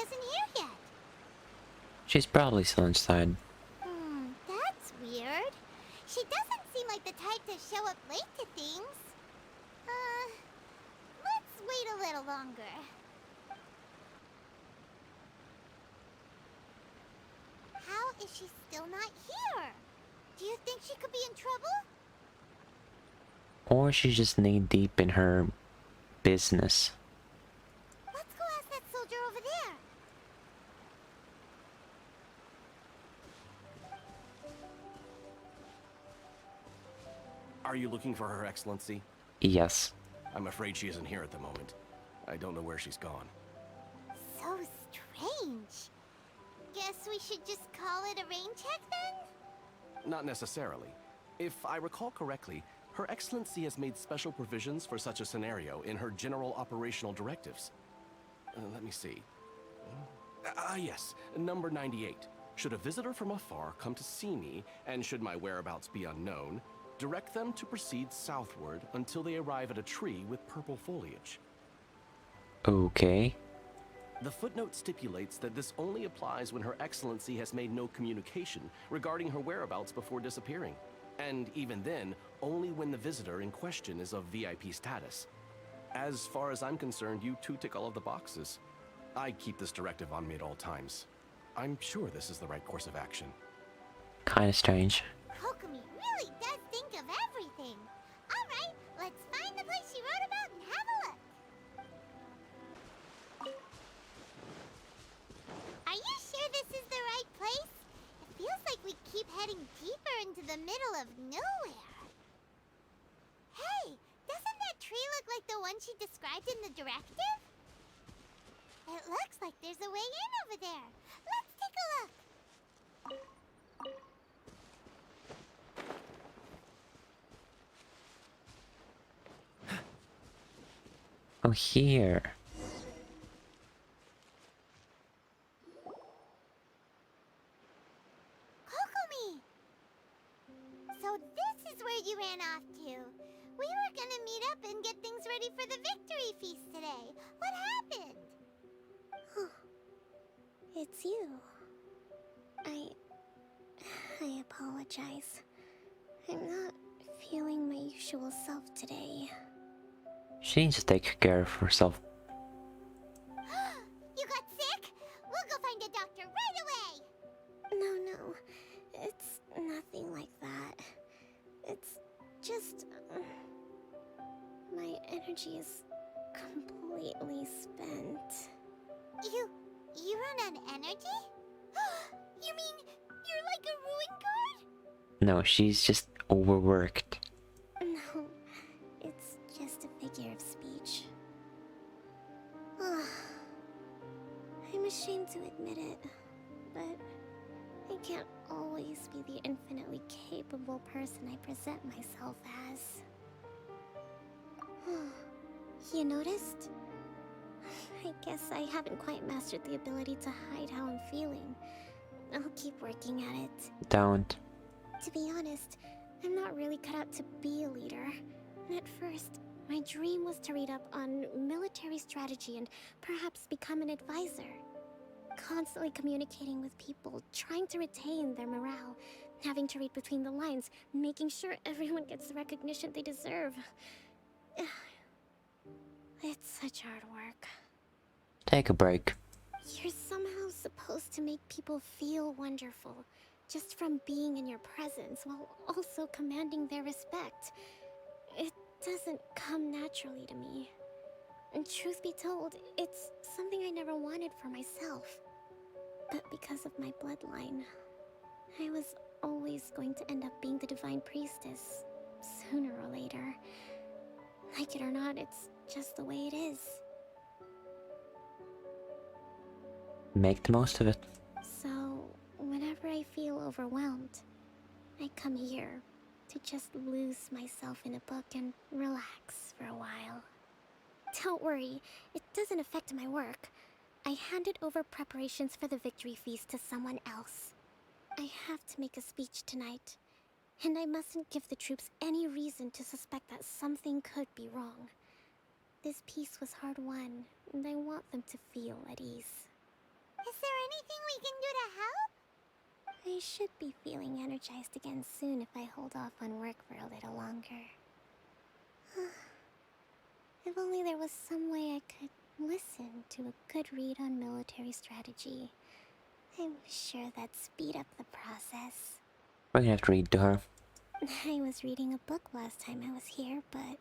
isn't here yet. She's probably still inside. That's weird. She doesn't seem like the type to show up late to things. Let's wait a little longer. How is she still not here? Do you think she could be in trouble? Or she's just knee deep in her business. Let's go ask that soldier over there. Are you looking for Her Excellency? Yes. I'm afraid she isn't here at the moment. I don't know where she's gone. So strange. Guess we should just call it a rain check then? Not necessarily. If I recall correctly, Her Excellency has made special provisions for such a scenario in her general operational directives. Let me see. Yes, number 98. Should a visitor from afar come to see me, and should my whereabouts be unknown, direct them to proceed southward until they arrive at a tree with purple foliage. Okay. The footnote stipulates that this only applies when Her Excellency has made no communication regarding her whereabouts before disappearing. And even then, only when the visitor in question is of VIP status. As far as I'm concerned, you two tick all of the boxes. I keep this directive on me at all times. I'm sure this is the right course of action. Kinda strange. Kokomi really does think of everything. Alright, let's find the place she wrote about and have a look. Are you sure this is the right place? It feels like we keep heading deeper into the middle of nowhere. Hey, doesn't that tree look like the one she described in the directive? It looks like there's a way in over there. Let's take a look. Oh, here. Kokomi! So this is where you ran off to. We were gonna meet up and get things ready for the victory feast today. What happened? It's you. I apologize. I'm not feeling my usual self today. She needs to take care of herself. You got sick? We'll go find a doctor right away! No. It's nothing like that. It's just... my energy is completely spent. You run on energy? You mean you're like a ruin guard? No, she's just overworked. No, it's just a figure of speech. I'm ashamed to admit it, but I can't always be the infinitely capable person I present myself as. You noticed? I guess I haven't quite mastered the ability to hide how I'm feeling. I'll keep working at it. Don't. To be honest, I'm not really cut out to be a leader. And at first, my dream was to read up on military strategy and perhaps become an advisor. Constantly communicating with people, trying to retain their morale, having to read between the lines, making sure everyone gets the recognition they deserve. It's such hard work. Take a break. You're somehow supposed to make people feel wonderful, just from being in your presence, while also commanding their respect. It doesn't come naturally to me. And truth be told, it's something I never wanted for myself. But because of my bloodline, I was always going to end up being the Divine Priestess, sooner or later. Like it or not, it's just the way it is. Make the most of it. So, whenever I feel overwhelmed, I come here to just lose myself in a book and relax for a while. Don't worry, it doesn't affect my work. I handed over preparations for the victory feast to someone else. I have to make a speech tonight, and I mustn't give the troops any reason to suspect that something could be wrong. This peace was hard won, and I want them to feel at ease. Is there anything we can do to help? I should be feeling energized again soon if I hold off on work for a little longer. If only there was some way I could listen to a good read on military strategy. I'm sure that'd speed up the process. We're gonna have to read to her. I was reading a book last time I was here, but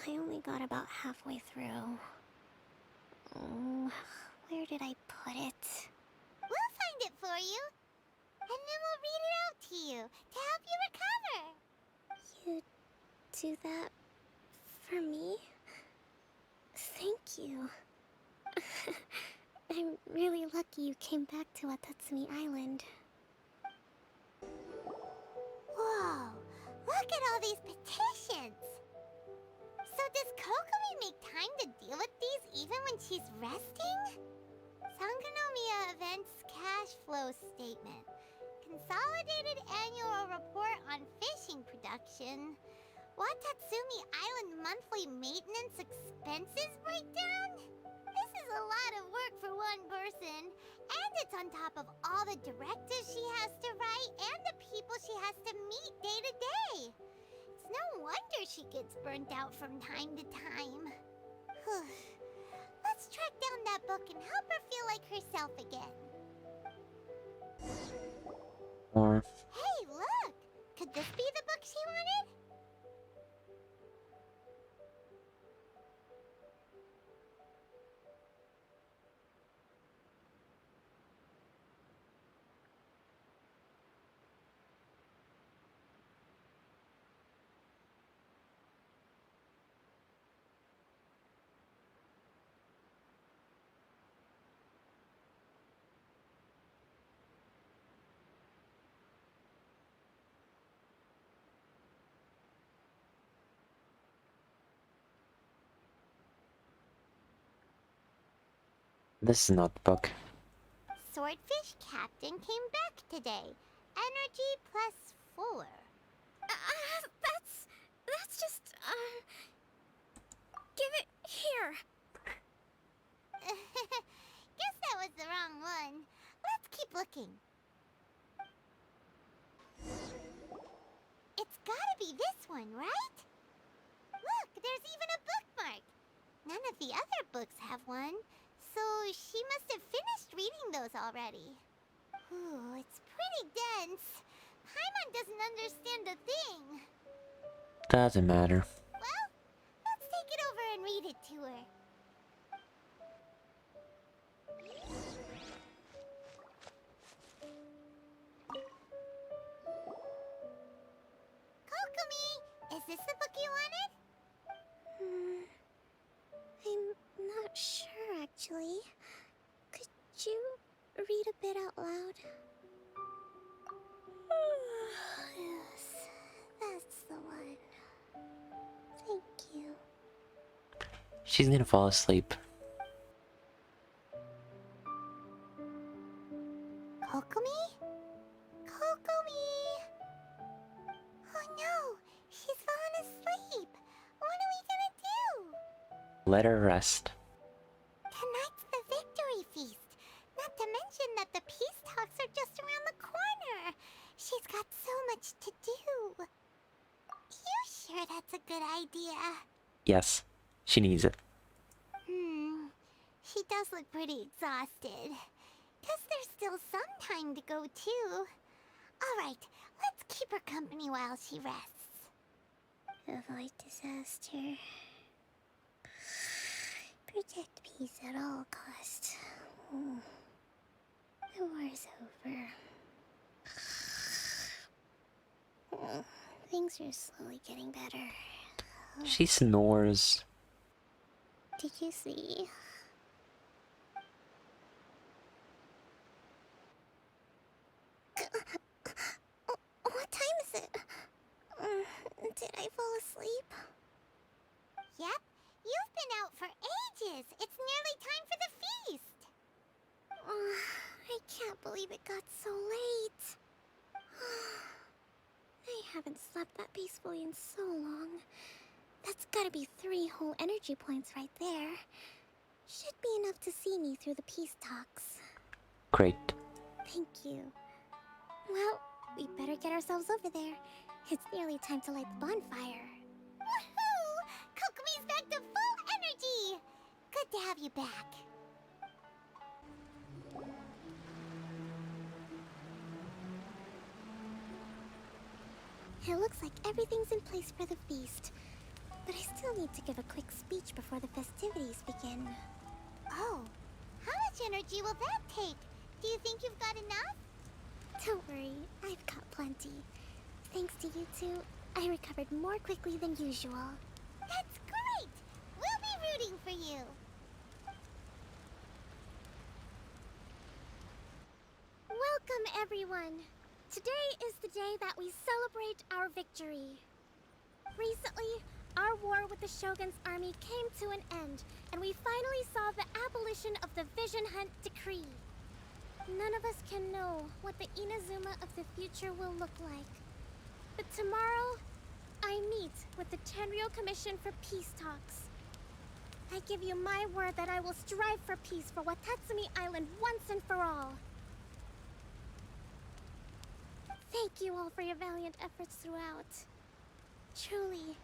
I only got about halfway through. Oh, where did I put it? We'll find it for you. And then we'll read it out to you to help you recover. You do that for me? Thank you. I'm really lucky you came back to Watatsumi Island. Whoa, look at all these petitions. So does Kokomi make time to deal with these even when she's resting? Sangonomiya Events Cash Flow Statement. Consolidated Annual Report on Fishing Production. Watatsumi Island Monthly Maintenance Expenses Breakdown? This is a lot of work for one person. And it's on top of all the directives she has to write and the people she has to meet day to day. It's no wonder she gets burnt out from time to time. Let's track down that book and help her feel like herself again. Or Hey, look! Could this be the book she wanted? this is not the book. Swordfish Captain came back today. Energy +4. That's just, give it here. Guess that was the wrong one. Let's keep looking. It's gotta be this one, right? Look, there's even a bookmark. None of the other books have one, so she must have finished reading those already. Ooh, it's pretty dense. Paimon doesn't understand a thing. Doesn't matter. Well, let's take it over and read it to her. Kokomi, is this the book you wanted? I'm not sure actually. Could you read a bit out loud? Yes, that's the one. Thank you. She's gonna fall asleep. Kokomi? Kokomi! Oh no, she's fallen asleep. What are we gonna do? Let her rest. Tonight's the victory feast. Not to mention that the peace talks are just around the corner. She's got so much to do. You sure that's a good idea? Yes, she needs it. She does look pretty exhausted. Guess there's still some time to go too. Alright, let's keep her company while she rests. Avoid disaster. Protect peace at all costs. The war's over. Things are slowly getting better. She snores. Did you see? What time is it? Did I fall asleep? Yep, you've been out for ages. It's nearly time for the feast. I can't believe it got so late. I haven't slept that peacefully in so long. That's gotta be 3 whole energy points right there. Should be enough to see me through the peace talks. Great. Thank you. Well, we better get ourselves over there. It's nearly time to light the bonfire. Woohoo! Kokomi's back to full energy! Good to have you back. It looks like everything's in place for the feast. But I still need to give a quick speech before the festivities begin. Oh, how much energy will that take? Do you think you've got enough? Don't worry, I've got plenty. Thanks to you two, I recovered more quickly than usual. That's great! We'll be rooting for you. Welcome, everyone. Today is the day that we celebrate our victory. Recently, our war with the Shogun's army came to an end, and we finally saw the abolition of the Vision Hunt Decree. None of us can know what the Inazuma of the future will look like. But tomorrow, I meet with the Tenryou Commission for Peace Talks. I give you my word that I will strive for peace for Watatsumi Island once and for all. Thank you all for your valiant efforts throughout. Truly,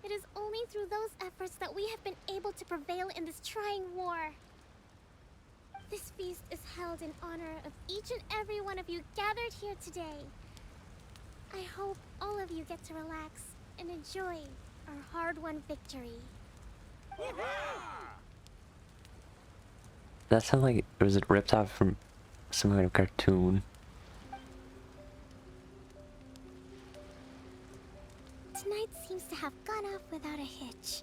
it is only through those efforts that we have been able to prevail in this trying war. This feast is held in honor of each and every one of you gathered here today. I hope all of you get to relax and enjoy our hard-won victory. That sounds like it was ripped off from some kind of cartoon. Tonight seems to have gone off without a hitch.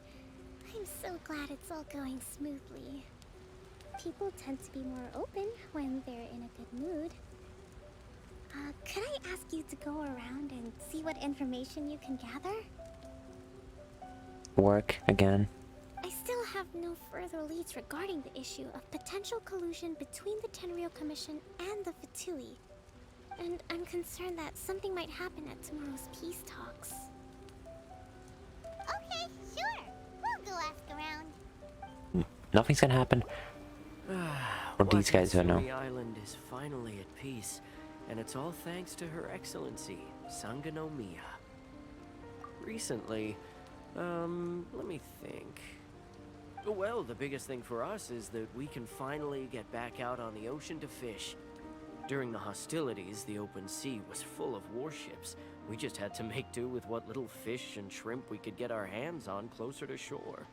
I'm so glad it's all going smoothly. People tend to be more open when they're in a good mood. Could I ask you to go around and see what information you can gather? Work again. I still have no further leads regarding the issue of potential collusion between the Tenryou Commission and the Fatui. And I'm concerned that something might happen at tomorrow's peace talks. Okay, sure. We'll go ask around. Nothing's gonna happen. Or these guys don't know. Watatsumi Island is finally at peace, and it's all thanks to Her Excellency, Sangonomiya. Recently, let me think. Well, the biggest thing for us is that we can finally get back out on the ocean to fish. During the hostilities, the open sea was full of warships. We just had to make do with what little fish and shrimp we could get our hands on closer to shore.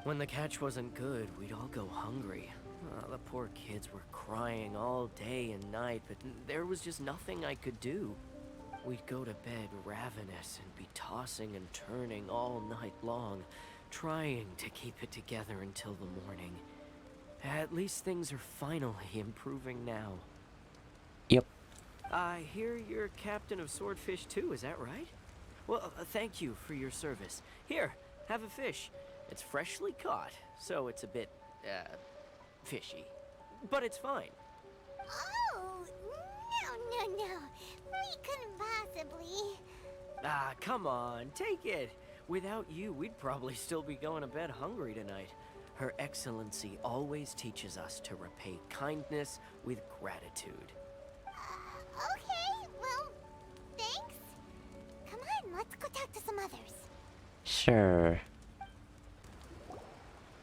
When the catch wasn't good, we'd all go hungry. The poor kids were crying all day and night, but there was just nothing I could do. We'd go to bed ravenous and be tossing and turning all night long, trying to keep it together until the morning. At least things are finally improving now. Yep. I hear you're captain of Swordfish too, is that right? Well, thank you for your service. Here, have a fish. It's freshly caught, so it's a bit, fishy. But it's fine. Oh, no. We couldn't possibly. Ah, come on, take it. Without you, we'd probably still be going to bed hungry tonight. Her Excellency always teaches us to repay kindness with gratitude. Okay, well, thanks. Come on, let's go talk to some others. Sure.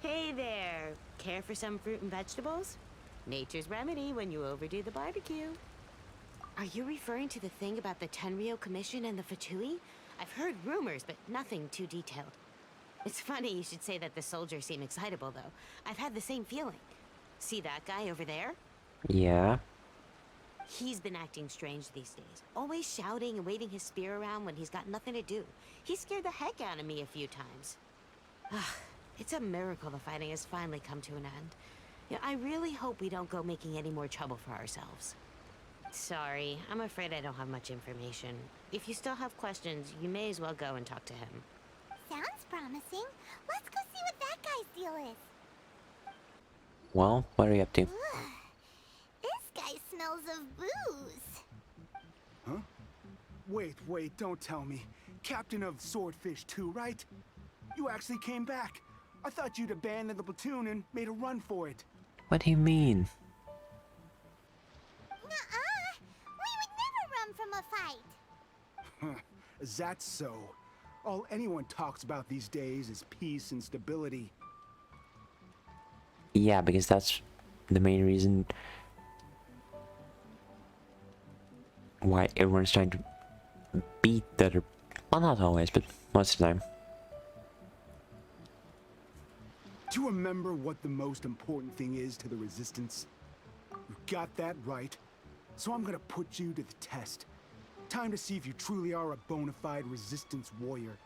Hey there! Care for some fruit and vegetables? Nature's remedy when you overdo the barbecue. Are you referring to the thing about the Tenryou Commission and the Fatui? I've heard rumors, but nothing too detailed. It's funny you should say that the soldiers seem excitable, though. I've had the same feeling. See that guy over there? Yeah. He's been acting strange these days. Always shouting and waving his spear around when he's got nothing to do. He scared the heck out of me a few times. It's a miracle the fighting has finally come to an end. Yeah, I really hope we don't go making any more trouble for ourselves. Sorry, I'm afraid I don't have much information. If you still have questions, you may as well go and talk to him. Sounds promising. Let's go see what that guy's deal is. Well, what are you up to? Ugh. This guy smells of booze. Huh? Wait, don't tell me. Captain of Swordfish too, right? You actually came back. I thought you'd abandoned the platoon and made a run for it. What do you mean? Nuh-uh. We would never run from a fight. Is that so? All anyone talks about these days is peace and stability. Yeah, because that's the main reason why everyone's trying to beat the other. Well, not always, but most of the time. Do you remember what the most important thing is to the Resistance? You got that right. So I'm gonna put you to the test. Time to see if you truly are a bona fide Resistance warrior.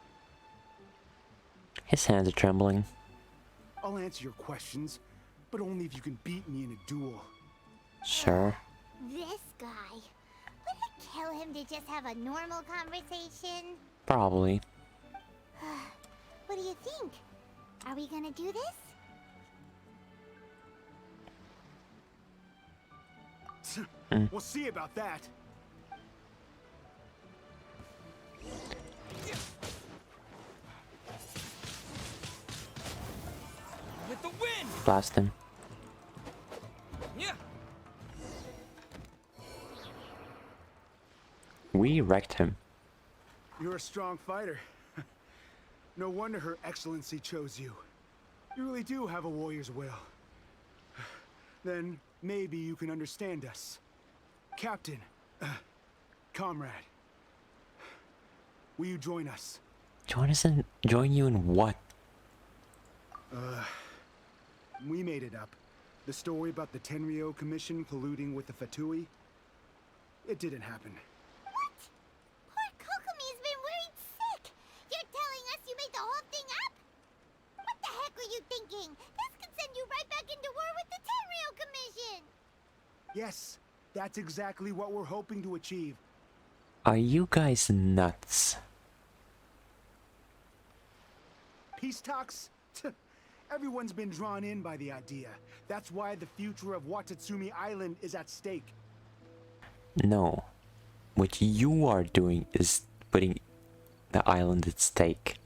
His hands are trembling. I'll answer your questions, but only if you can beat me in a duel. Sure. This guy. Would it kill him to just have a normal conversation? Probably. What do you think? Are we gonna do this? We'll see about that. With the wind! Blast him. Yeah. We wrecked him. You're a strong fighter. No wonder Her Excellency chose you. You really do have a warrior's will. Then maybe you can understand us. Captain, comrade, will you join us? Join you in what? We made it up. The story about the Tenryo Commission colluding with the Fatui? It didn't happen. What? Poor Kokomi's been worried sick. You're telling us you made the whole thing up? What the heck were you thinking? This could send you right back into war with the Tenryo Commission. Yes, that's exactly what we're hoping to achieve. Are you guys nuts? Peace talks? Everyone's been drawn in by the idea. That's why the future of Watatsumi Island is at stake. No. What you are doing is putting the island at stake.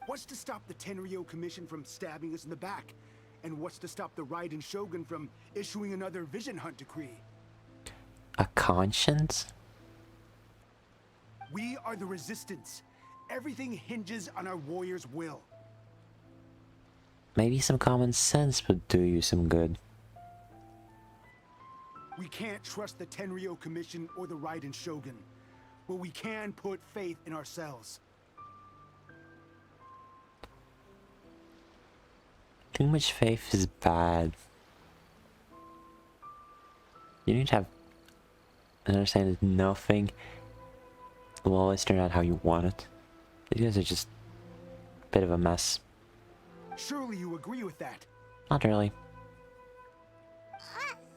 What's to stop the Tenryo Commission from stabbing us in the back? And what's to stop the Raiden Shogun from issuing another Vision Hunt decree? A conscience? We are the Resistance. Everything hinges on our warrior's will. Maybe some common sense would do you some good. We can't trust the Tenryo Commission or the Raiden Shogun, but we can put faith in ourselves. Too much faith is bad. You need to have understand that nothing will always turn out how you want it. You guys are just a bit of a mess. Surely you agree with that. Not really.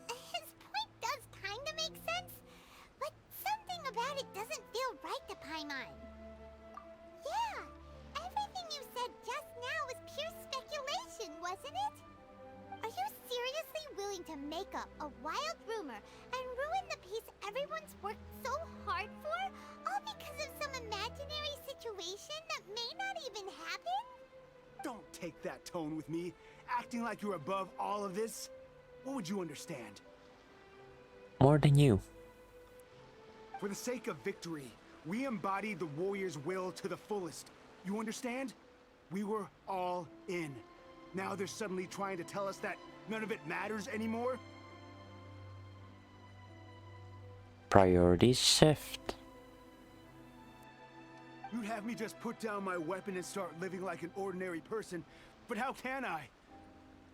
His point does kind of make sense, but something about it doesn't feel right to Paimon. Yeah, everything you said just now was pure speculation, wasn't it? Are you seriously willing to make up a wild rumor and ruin the peace everyone's worked so hard for, all because of some imaginary situation that may not even happen? Don't take that tone with me, acting like you're above all of this. What would you understand? More than you. For the sake of victory, we embodied the warrior's will to the fullest. You understand? We were all in. Now they're suddenly trying to tell us that none of it matters anymore? Priorities shift. You'd have me just put down my weapon and start living like an ordinary person, but how can I?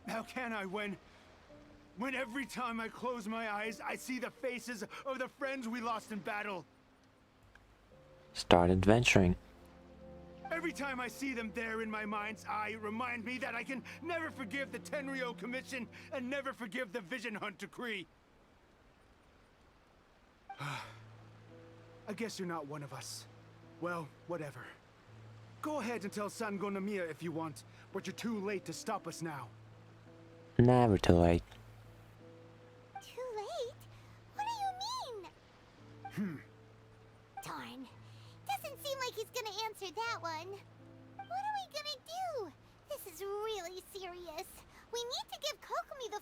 How can I when every time I close my eyes, I see the faces of the friends we lost in battle? Start adventuring. Every time I see them there in my mind's eye, it reminds me that I can never forgive the Tenryo Commission and never forgive the Vision Hunt decree. I guess you're not one of us. Well, whatever. Go ahead and tell Sango Namiya if you want, but you're too late to stop us now. Never too late. Too late? What do you mean? Darn. Doesn't seem like he's gonna answer that one. What are we gonna do? This is is really serious. We need to give Kokomi the